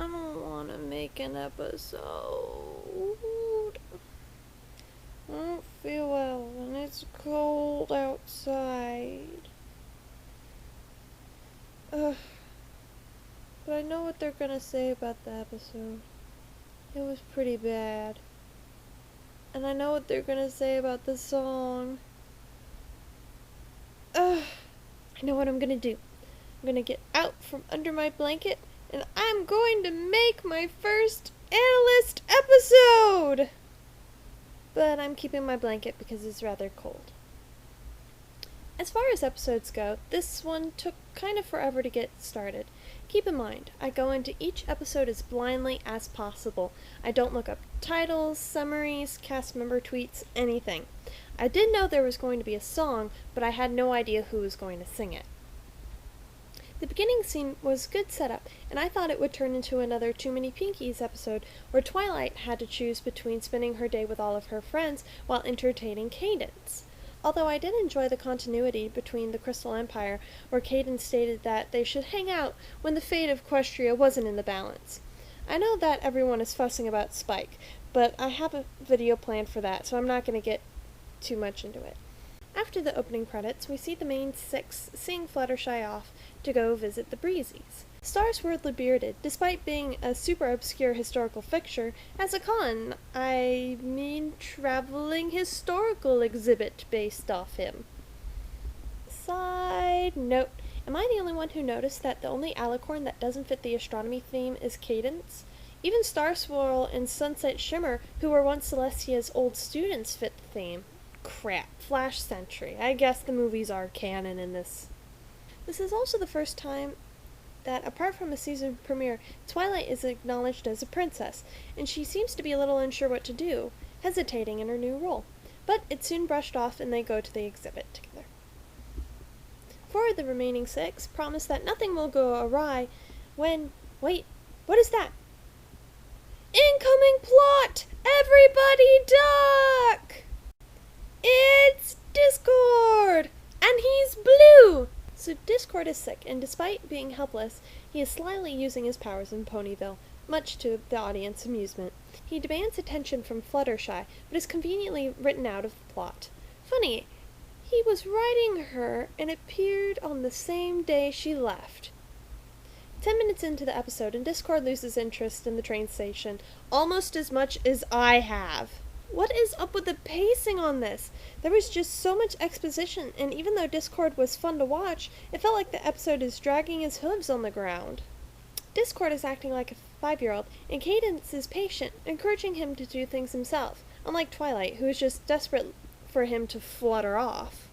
don't want to make an episode. I don't feel well and it's cold outside. Ugh. But I know what they're gonna say about the episode. It was pretty bad. And I know what they're gonna say about the song. Ugh. I know what I'm gonna do. I'm gonna get out from under my blanket and I'm going to make my first analyst episode! But I'm keeping my blanket because it's rather cold. As far as episodes go, this one took kind of forever to get started. Keep in mind, I go into each episode as blindly as possible. I don't look up titles, summaries, cast member tweets, anything. I did know there was going to be a song, but I had no idea who was going to sing it. The beginning scene was good setup, and I thought it would turn into another Too Many Pinkies episode where Twilight had to choose between spending her day with all of her friends while entertaining Cadence. Although I did enjoy the continuity between the Crystal Empire, where Cadence stated that they should hang out when the fate of Equestria wasn't in the balance. I know that everyone is fussing about Spike, but I have a video planned for that, so I'm not going to get too much into it. After the opening credits, we see the main six seeing Fluttershy off to go visit the Breezies. Star Swirl Bearded, despite being a super obscure historical fixture, has a traveling historical exhibit based off him. Side note, am I the only one who noticed that the only alicorn that doesn't fit the astronomy theme is Cadence? Even Star Swirl and Sunset Shimmer, who were once Celestia's old students, fit the theme. Crap, Flash Sentry. I guess the movies are canon in this. This is also the first time that, apart from a season premiere, Twilight is acknowledged as a princess, and she seems to be a little unsure what to do, hesitating in her new role. But it's soon brushed off and they go to the exhibit together. For the remaining six, promise that nothing will go awry when... Wait, what is that? Incoming plot! Everybody duck! It's Discord! And he's blue! So Discord is sick, and despite being helpless, he is slyly using his powers in Ponyville, much to the audience's amusement. He demands attention from Fluttershy, but is conveniently written out of the plot. Funny, he was writing her and appeared on the same day she left. 10 minutes into the episode, and Discord loses interest in the train station, almost as much as I have. What is up with the pacing on this? There was just so much exposition, and even though Discord was fun to watch, it felt like the episode is dragging his hooves on the ground. Discord is acting like a 5-year-old, and Cadence is patient, encouraging him to do things himself, unlike Twilight, who is just desperate for him to flutter off.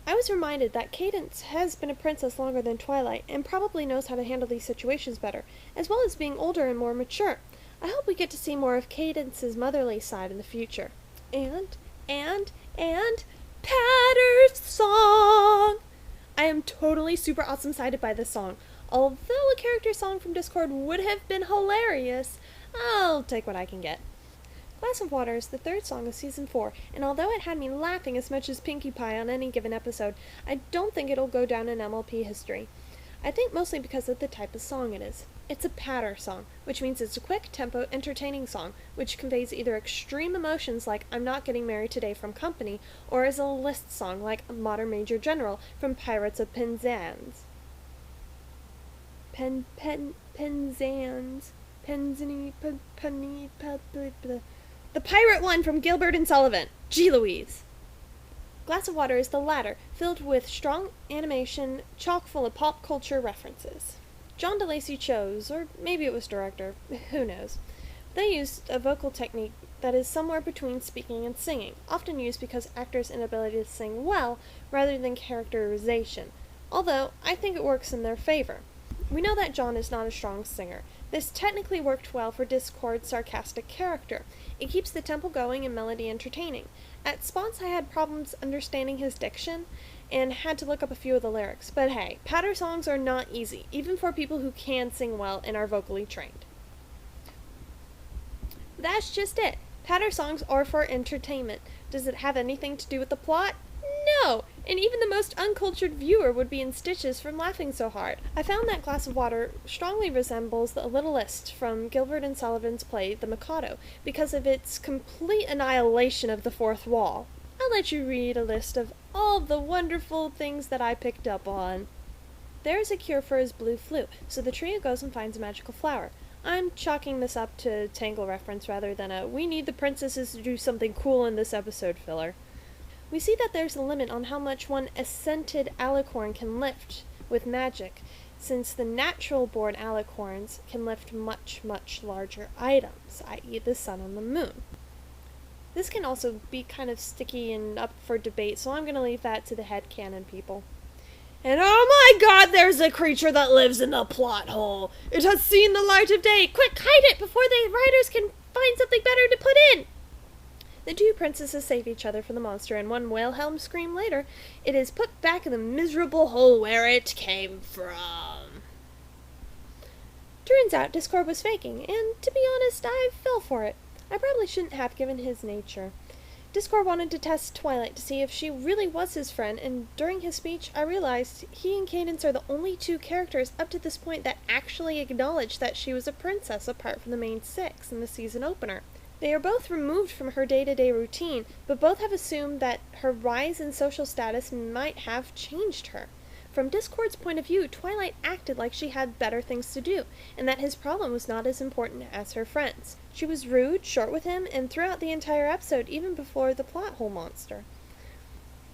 I was reminded that Cadence has been a princess longer than Twilight, and probably knows how to handle these situations better, as well as being older and more mature. I hope we get to see more of Cadence's motherly side in the future. And Patter's song! I am totally super awesome sided by this song. Although a character song from Discord would have been hilarious, I'll take what I can get. Glass of Water is the third song of Season 4, and although it had me laughing as much as Pinkie Pie on any given episode, I don't think it'll go down in MLP history. I think mostly because of the type of song it is. It's a patter song, which means it's a quick, tempo, entertaining song, which conveys either extreme emotions like I'm Not Getting Married Today from Company, or is a list song like Modern Major General from Pirates of Penzance. Penzance. The pirate one from Gilbert and Sullivan. Gee Louise. Glass of Water is the latter, filled with strong animation, chock full of pop culture references. John DeLacy chose, or maybe it was director, who knows. They used a vocal technique that is somewhere between speaking and singing, often used because actors' inability to sing well rather than characterization, although I think it works in their favor. We know that John is not a strong singer. This technically worked well for Discord's sarcastic character. It keeps the tempo going and melody entertaining. At spots I had problems understanding his diction, and had to look up a few of the lyrics. But hey, patter songs are not easy, even for people who can sing well and are vocally trained. That's just it. Patter songs are for entertainment. Does it have anything to do with the plot? No! And even the most uncultured viewer would be in stitches from laughing so hard. I found that glass of water strongly resembles the littlest from Gilbert and Sullivan's play The Mikado, because of its complete annihilation of the fourth wall. I'll let you read a list of all the wonderful things that I picked up on. There is a cure for his blue flu, so the trio goes and finds a magical flower. I'm chalking this up to Tangle reference rather than a we need the princesses to do something cool in this episode filler. We see that there's a limit on how much one ascented alicorn can lift with magic, since the natural-born alicorns can lift much, much larger items, i.e. the sun and the moon. This can also be kind of sticky and up for debate, so I'm going to leave that to the headcanon people. And oh my god, there's a creature that lives in the plot hole! It has seen the light of day! Quick, hide it before the writers can find something better to put in! The two princesses save each other from the monster, and one Wilhelm scream later, it is put back in the miserable hole where it came from. Turns out Discord was faking, and to be honest, I fell for it. I probably shouldn't have given his nature. Discord wanted to test Twilight to see if she really was his friend, and during his speech, I realized he and Cadence are the only two characters up to this point that actually acknowledged that she was a princess apart from the main six in the season opener. They are both removed from her day-to-day routine, but both have assumed that her rise in social status might have changed her. From Discord's point of view, Twilight acted like she had better things to do, and that his problem was not as important as her friends. She was rude, short with him, and throughout the entire episode, even before the plot hole monster.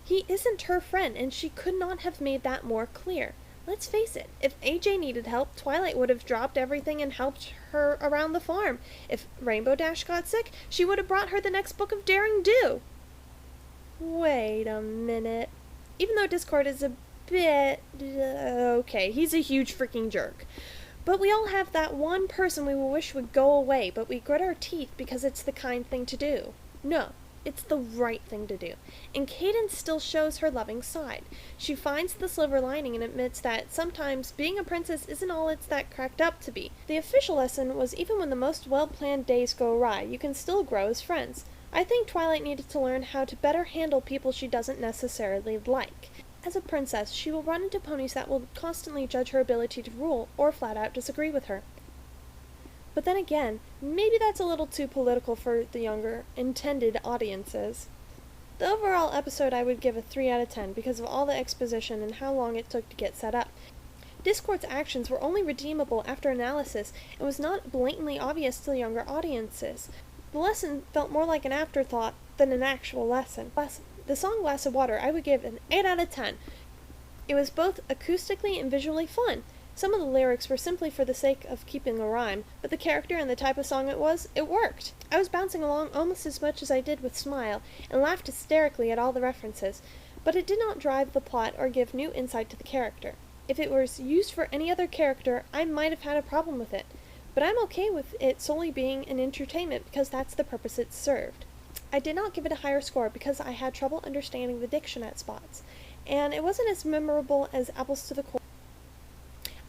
He isn't her friend, and she could not have made that more clear. Let's face it, if AJ needed help, Twilight would have dropped everything and helped her around the farm. If Rainbow Dash got sick, she would have brought her the next book of Daring Do. Wait a minute. Even though Discord is a bit... okay, he's a huge freaking jerk. But we all have that one person we wish would go away, but we grit our teeth because it's the kind thing to do. No. It's the right thing to do. And Cadence still shows her loving side. She finds the silver lining and admits that sometimes being a princess isn't all it's that cracked up to be. The official lesson was even when the most well-planned days go awry, you can still grow as friends. I think Twilight needed to learn how to better handle people she doesn't necessarily like. As a princess, she will run into ponies that will constantly judge her ability to rule or flat out disagree with her. But then again, maybe that's a little too political for the younger, intended audiences. The overall episode I would give a 3 out of 10 because of all the exposition and how long it took to get set up. Discord's actions were only redeemable after analysis and was not blatantly obvious to the younger audiences. The lesson felt more like an afterthought than an actual lesson. The song Glass of Water I would give an 8 out of 10. It was both acoustically and visually fun. Some of the lyrics were simply for the sake of keeping a rhyme, but the character and the type of song it worked. I was bouncing along almost as much as I did with Smile, and laughed hysterically at all the references, but it did not drive the plot or give new insight to the character. If it was used for any other character, I might have had a problem with it, but I'm okay with it solely being an entertainment because that's the purpose it served. I did not give it a higher score because I had trouble understanding the diction at spots, and it wasn't as memorable as Apples to the Core.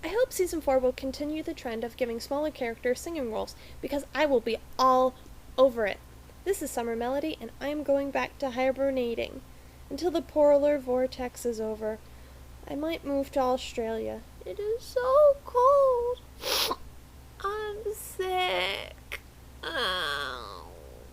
I hope Season 4 will continue the trend of giving smaller characters singing roles, because I will be all over it. This is Summer Melody, and I am going back to hibernating. Until the polar vortex is over. I might move to Australia. It is so cold. I'm sick.